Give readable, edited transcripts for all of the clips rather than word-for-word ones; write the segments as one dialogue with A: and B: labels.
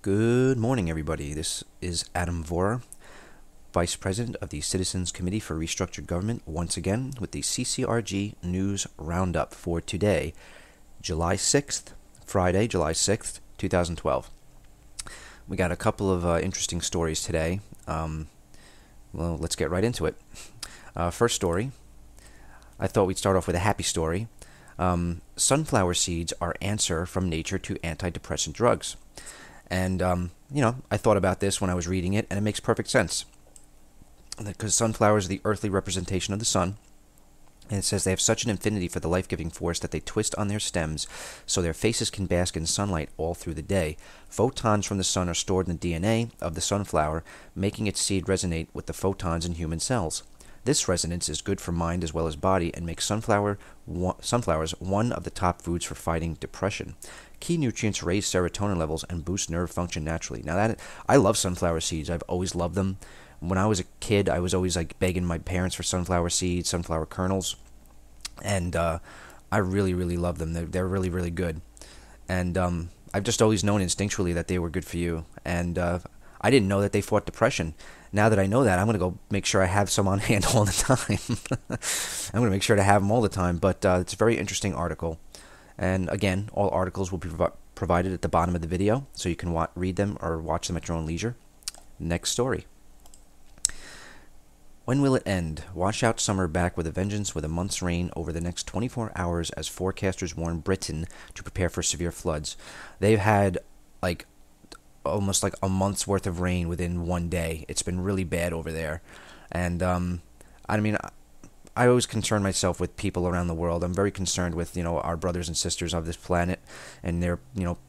A: Good morning, everybody. This is Adam Vorer, Vice President of the Citizens Committee for Restructured Government, once again with the CCRG News Roundup for today, July 6th, Friday, July 6th, 2012. We got a couple of interesting stories today. Well, let's get right into it. First story, I thought we'd start off with a happy story. Sunflower seeds are answer from nature to antidepressant drugs. And, I thought about this when I was reading it, and it makes perfect sense. Because sunflowers are the earthly representation of the sun, and it says they have such an affinity for the life-giving force that they twist on their stems so their faces can bask in sunlight all through the day. Photons from the sun are stored in the DNA of the sunflower, making its seed resonate with the photons in human cells. This resonance is good for mind as well as body and makes sunflowers one of the top foods for fighting depression. Key nutrients raise serotonin levels and boost nerve function naturally. Now I love sunflower seeds. I've always loved them. When I was a kid, I was always begging my parents for sunflower seeds, sunflower kernels, and I really, really love them. They're really, really good. And I've just always known instinctually that they were good for you. And I didn't know that they fought depression. Now that I know that, I'm going to go make sure I have some on hand all the time. I'm going to make sure to have them all the time. But it's a very interesting article. And again, all articles will be provided at the bottom of the video, so you can read them or watch them at your own leisure. Next story. When will it end? Washout summer back with a vengeance with a month's rain over the next 24 hours as forecasters warn Britain to prepare for severe floods. They've had almost a month's worth of rain within one day. It's been really bad over there. And I always concern myself with people around the world. I'm very concerned with, our brothers and sisters of this planet and their,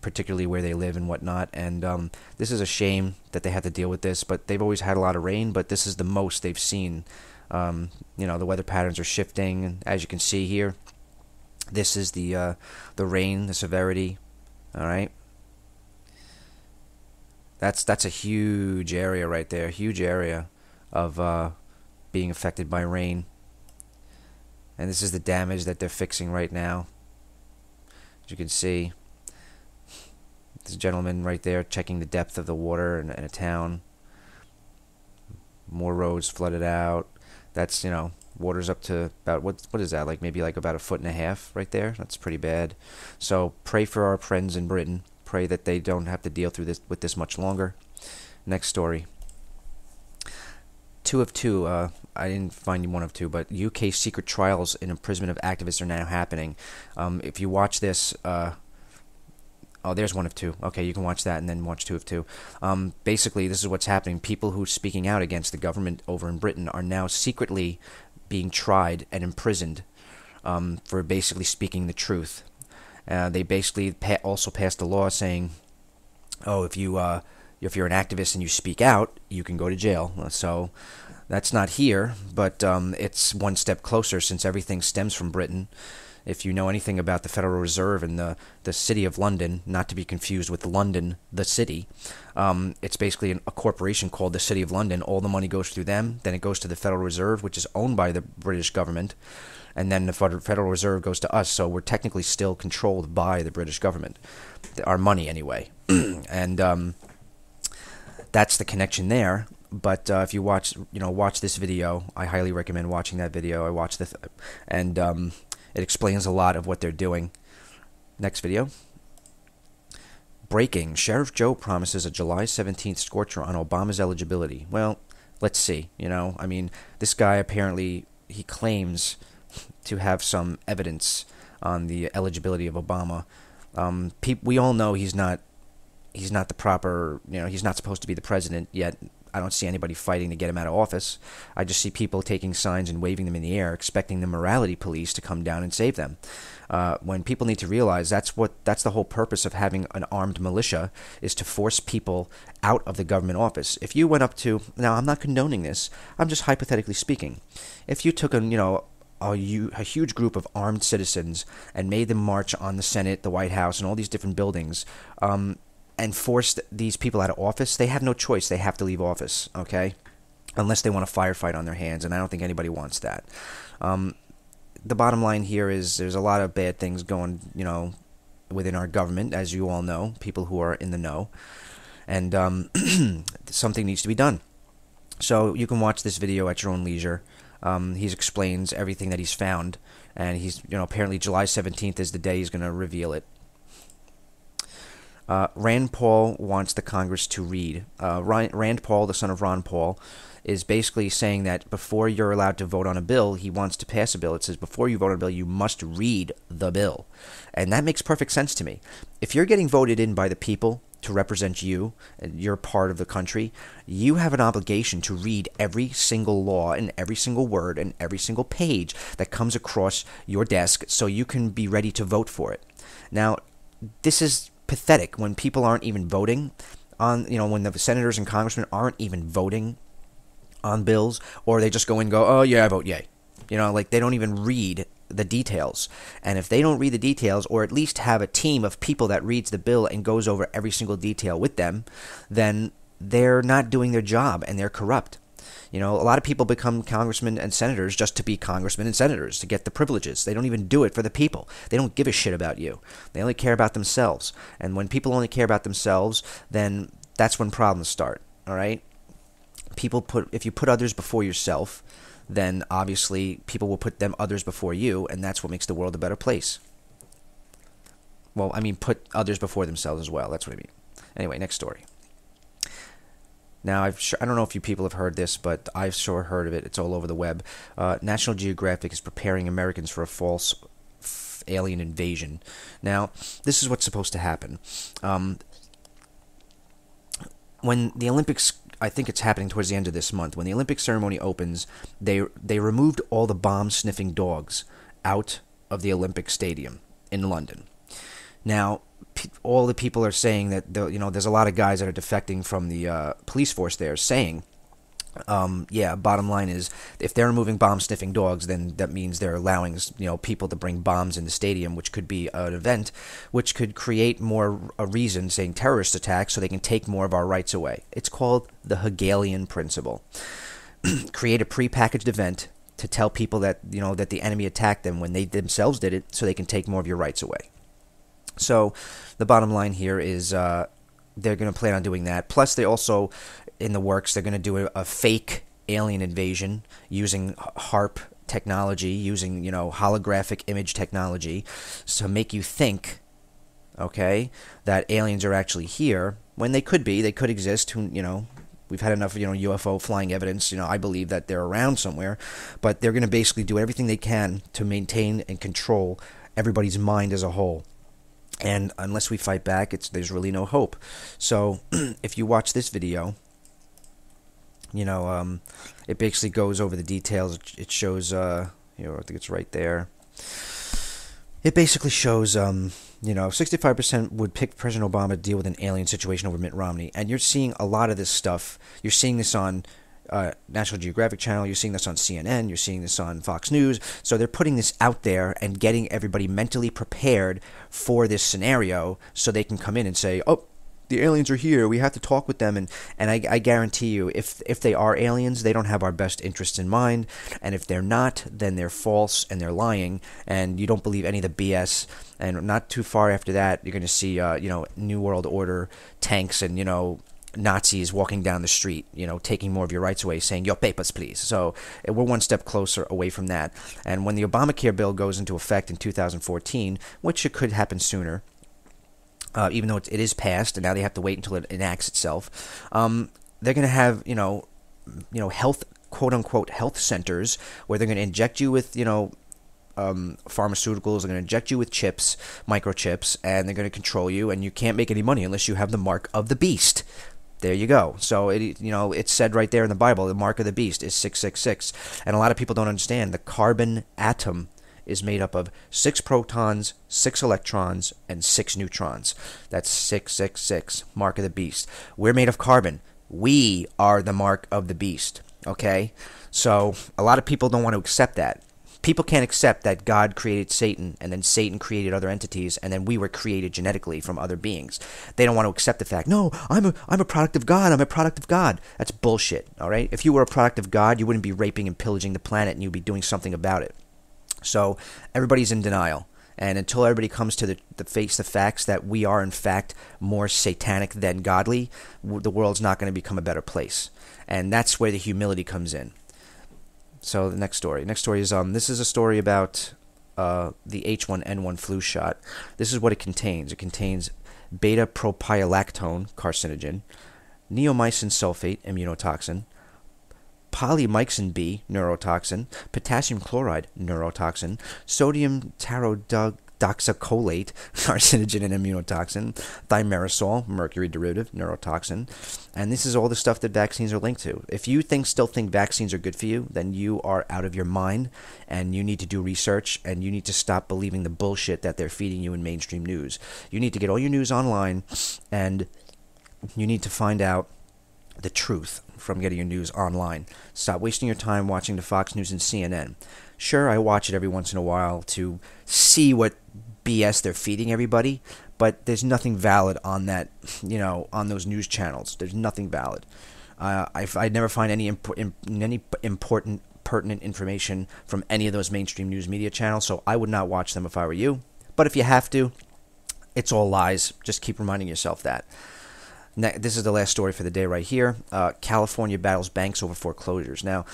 A: particularly where they live and whatnot. And this is a shame that they have to deal with this, but they've always had a lot of rain, but this is the most they've seen. The weather patterns are shifting. And as you can see here, this is the rain, the severity. All right. That's a huge area right there, huge area of being affected by rain. And this is the damage that they're fixing right now. As you can see, this gentleman right there checking the depth of the water in a town. More roads flooded out. That's, water's up to about, what is that, maybe about 1.5 feet right there? That's pretty bad. So pray for our friends in Britain. Pray that they don't have to deal with this much longer. Next story. 2 of 2. I didn't find 1 of 2, but UK secret trials in imprisonment of activists are now happening. If you watch this, there's 1 of 2. Okay, you can watch that and then watch 2 of 2. Basically, this is what's happening. People who are speaking out against the government over in Britain are now secretly being tried and imprisoned for basically speaking the truth. They basically also passed a law saying, if you're an activist and you speak out, you can go to jail. So that's not here, but it's one step closer since everything stems from Britain. If you know anything about the Federal Reserve and the City of London, not to be confused with London, the city, it's basically a corporation called the City of London. All the money goes through them. Then it goes to the Federal Reserve, which is owned by the British government. And then the Federal Reserve goes to us. So we're technically still controlled by the British government. Our money, anyway. And that's the connection there. But if you watch this video, I highly recommend watching that video. I watched this, and it explains a lot of what they're doing. Next video. Breaking. Sheriff Joe promises a July 17th scorcher on Obama's eligibility. Well, let's see. This guy apparently, he claims to have some evidence on the eligibility of Obama. We all know he's not the proper, he's not supposed to be the president yet. I don't see anybody fighting to get him out of office. I just see people taking signs and waving them in the air, expecting the morality police to come down and save them. When people need to realize that's the whole purpose of having an armed militia, is to force people out of the government office. If you went up to, now I'm not condoning this, I'm just hypothetically speaking. If you took a huge group of armed citizens and made them march on the Senate, the White House, and all these different buildings, and forced these people out of office, they have no choice. They have to leave office, okay? Unless they want a firefight on their hands, and I don't think anybody wants that. The bottom line here is there's a lot of bad things going, within our government, as you all know, people who are in the know. and something needs to be done. So you can watch this video at your own leisure. He explains everything that he's found, and he's, apparently July 17th is the day he's going to reveal it. Rand Paul wants the Congress to read. Rand Paul, the son of Ron Paul, is basically saying that before you're allowed to vote on a bill, he wants to pass a bill. It says before you vote on a bill, you must read the bill. And that makes perfect sense to me. If you're getting voted in by the people to represent you, and you're part of the country, you have an obligation to read every single law and every single word and every single page that comes across your desk so you can be ready to vote for it. Now, this is pathetic when people aren't even voting on, when the senators and congressmen aren't even voting on bills, or they just go in and go, oh yeah, I vote yay. They don't even read the details. And if they don't read the details, or at least have a team of people that reads the bill and goes over every single detail with them, then they're not doing their job and they're corrupt. A lot of people become congressmen and senators just to be congressmen and senators, to get the privileges. They don't even do it for the people. They don't give a shit about you. They only care about themselves. And when people only care about themselves, then that's when problems start. All right? If you put others before yourself, then obviously people will put them others before you, and that's what makes the world a better place. Well, I mean, put others before themselves as well. That's what I mean. Anyway, next story. Now, I don't know if you people have heard this, but I've sure heard of it. It's all over the web. National Geographic is preparing Americans for a false alien invasion. Now, this is what's supposed to happen. When the Olympics, I think it's happening towards the end of this month, when the Olympic ceremony opens, they removed all the bomb-sniffing dogs out of the Olympic Stadium in London. Now, all the people are saying that there's a lot of guys that are defecting from the police force there, saying, bottom line is, if they're removing bomb-sniffing dogs, then that means they're allowing people to bring bombs in the stadium, which could be an event, which could create a reason, saying terrorist attack, so they can take more of our rights away. It's called the Hegelian principle. Create a prepackaged event to tell people that that the enemy attacked them when they themselves did it, so they can take more of your rights away. So the bottom line here is they're going to plan on doing that. Plus, they also, in the works, they're going to do a fake alien invasion using HARP technology, using, holographic image technology, to make you think, okay, that aliens are actually here, when they could be. They could exist. We've had enough, UFO flying evidence. I believe that they're around somewhere. But they're going to basically do everything they can to maintain and control everybody's mind as a whole. And unless we fight back, there's really no hope. So if you watch this video, it basically goes over the details. It shows, I think it's right there. It basically shows, 65% would pick President Obama to deal with an alien situation over Mitt Romney. And you're seeing a lot of this stuff. You're seeing this on National Geographic Channel, you're seeing this on CNN, you're seeing this on Fox News. So they're putting this out there and getting everybody mentally prepared for this scenario so they can come in and say, oh, the aliens are here, we have to talk with them. And I guarantee you, if they are aliens, they don't have our best interests in mind. And if they're not, then they're false and they're lying, and you don't believe any of the BS. And not too far after that, you're going to see, New World Order tanks and, Nazis walking down the street, taking more of your rights away, saying, your papers, please. So we're one step closer away from that. And when the Obamacare bill goes into effect in 2014, which it could happen sooner, even though it is passed, and now they have to wait until it enacts itself, they're going to have, health, quote-unquote, health centers where they're going to inject you with, pharmaceuticals. They're going to inject you with chips, microchips, and they're going to control you, and you can't make any money unless you have the mark of the beast. There you go. So, it's said right there in the Bible, the mark of the beast is 666. And a lot of people don't understand the carbon atom is made up of 6 protons, 6 electrons, and 6 neutrons. That's 666, mark of the beast. We're made of carbon. We are the mark of the beast. Okay? So, a lot of people don't want to accept that. People can't accept that God created Satan, and then Satan created other entities, and then we were created genetically from other beings. They don't want to accept the fact, no, I'm a product of God, I'm a product of God. That's bullshit, all right? If you were a product of God, you wouldn't be raping and pillaging the planet, and you'd be doing something about it. So everybody's in denial. And until everybody comes to the face the facts that we are, in fact, more satanic than godly, the world's not going to become a better place. And that's where the humility comes in. So the next story. Next story is this is a story about the H1N1 flu shot. This is what it contains. It contains beta-propionlactone, carcinogen, neomycin sulfate, immunotoxin, polymyxin B, neurotoxin, potassium chloride, neurotoxin, sodium taurodoxacolate, carcinogen and immunotoxin, thimerosal, mercury derivative, neurotoxin. And this is all the stuff that vaccines are linked to. If you still think vaccines are good for you, then you are out of your mind, and you need to do research, and you need to stop believing the bullshit that they're feeding you in mainstream news. You need to get all your news online, and you need to find out the truth from getting your news online. Stop wasting your time watching the Fox News and CNN. Sure, I watch it every once in a while to see what BS they're feeding everybody, but there's nothing valid on that, on those news channels. There's nothing valid. I never find any important, pertinent information from any of those mainstream news media channels, so I would not watch them if I were you. But if you have to, it's all lies. Just keep reminding yourself that. This is the last story for the day right here. California battles banks over foreclosures. Now,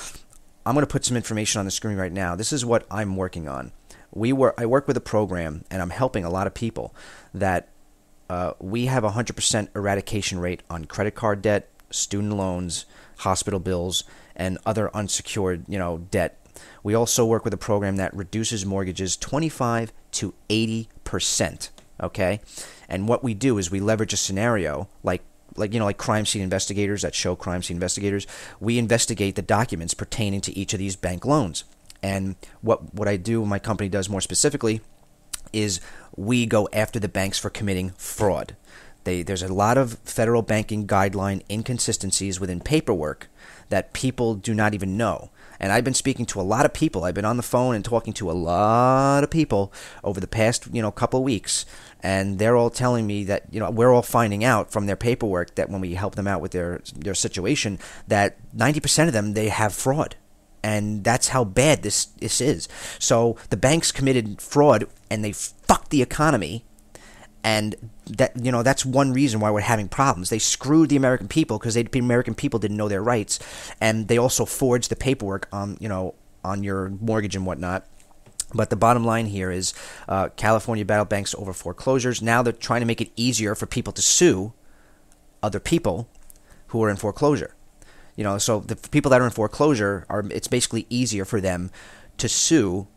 A: I'm going to put some information on the screen right now. This is what I'm working on. I work with a program, and I'm helping a lot of people that we have a 100% eradication rate on credit card debt, student loans, hospital bills, and other unsecured, debt. We also work with a program that reduces mortgages 25 to 80%. Okay, and what we do is we leverage a scenario like crime scene investigators that show crime scene investigators. We investigate the documents pertaining to each of these bank loans. And what I do, my company does more specifically, is we go after the banks for committing fraud. There's a lot of federal banking guideline inconsistencies within paperwork that people do not even know. And I've been speaking to a lot of people. I've been on the phone and talking to a lot of people over the past, couple of weeks. And they're all telling me that, we're all finding out from their paperwork that when we help them out with their situation, that 90% of them, they have fraud. And that's how bad this is. So the banks committed fraud and they fucked the economy. And that's one reason why we're having problems. They screwed the American people because the American people didn't know their rights, and they also forged the paperwork on your mortgage and whatnot. But the bottom line here is California battled banks over foreclosures. Now they're trying to make it easier for people to sue other people who are in foreclosure. So the people that are in foreclosure it's basically easier for them to sue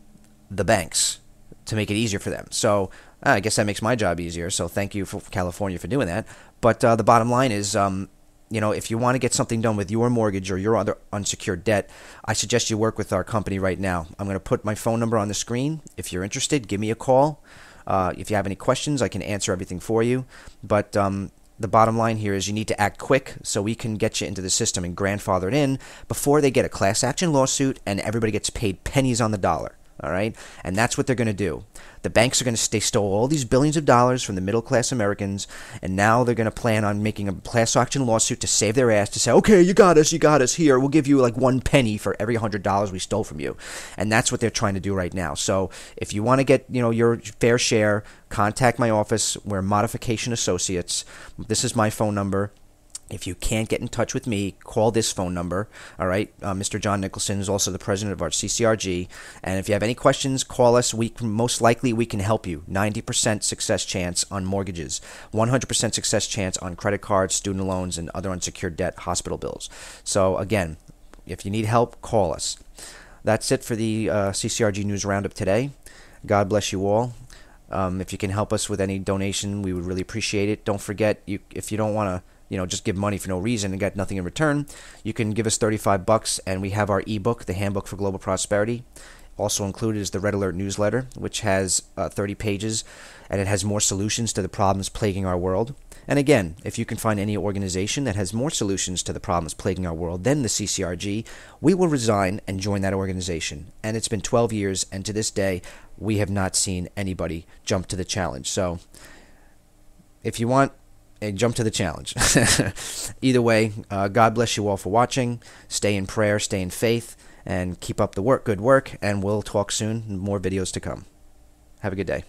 A: the banks to make it easier for them. So I guess that makes my job easier, so thank you for California for doing that. But the bottom line is, if you want to get something done with your mortgage or your other unsecured debt, I suggest you work with our company right now. I'm going to put my phone number on the screen. If you're interested, give me a call. If you have any questions, I can answer everything for you. But the bottom line here is you need to act quick so we can get you into the system and grandfather it in before they get a class action lawsuit and everybody gets paid pennies on the dollar. All right? And that's what they're going to do. The banks are going to stole all these billions of dollars from the middle class Americans, and now they're going to plan on making a class action lawsuit to save their ass, to say, okay, you got us here. We'll give you like 1 penny for every $100 we stole from you. And that's what they're trying to do right now. So if you want to get your fair share, contact my office. We're Modification Associates. This is my phone number. If you can't get in touch with me, call this phone number, all right? Mr. John Nicholson is also the president of our CCRG. And if you have any questions, call us. Most likely we can help you. 90% success chance on mortgages, 100% success chance on credit cards, student loans, and other unsecured debt, hospital bills. So, again, if you need help, call us. That's it for the CCRG News Roundup today. God bless you all. If you can help us with any donation, we would really appreciate it. Don't forget, if you don't want to just give money for no reason and get nothing in return, you can give us $35, and we have our ebook, The Handbook for Global Prosperity. Also included is the Red Alert newsletter, which has 30 pages, and it has more solutions to the problems plaguing our world. And again, if you can find any organization that has more solutions to the problems plaguing our world than the CCRG, we will resign and join that organization. And it's been 12 years, and to this day, we have not seen anybody jump to the challenge. So, if you want, jump to the challenge. Either way, God bless you all for watching. Stay in prayer, stay in faith, and keep up the good work, and we'll talk soon. More videos to come. Have a good day.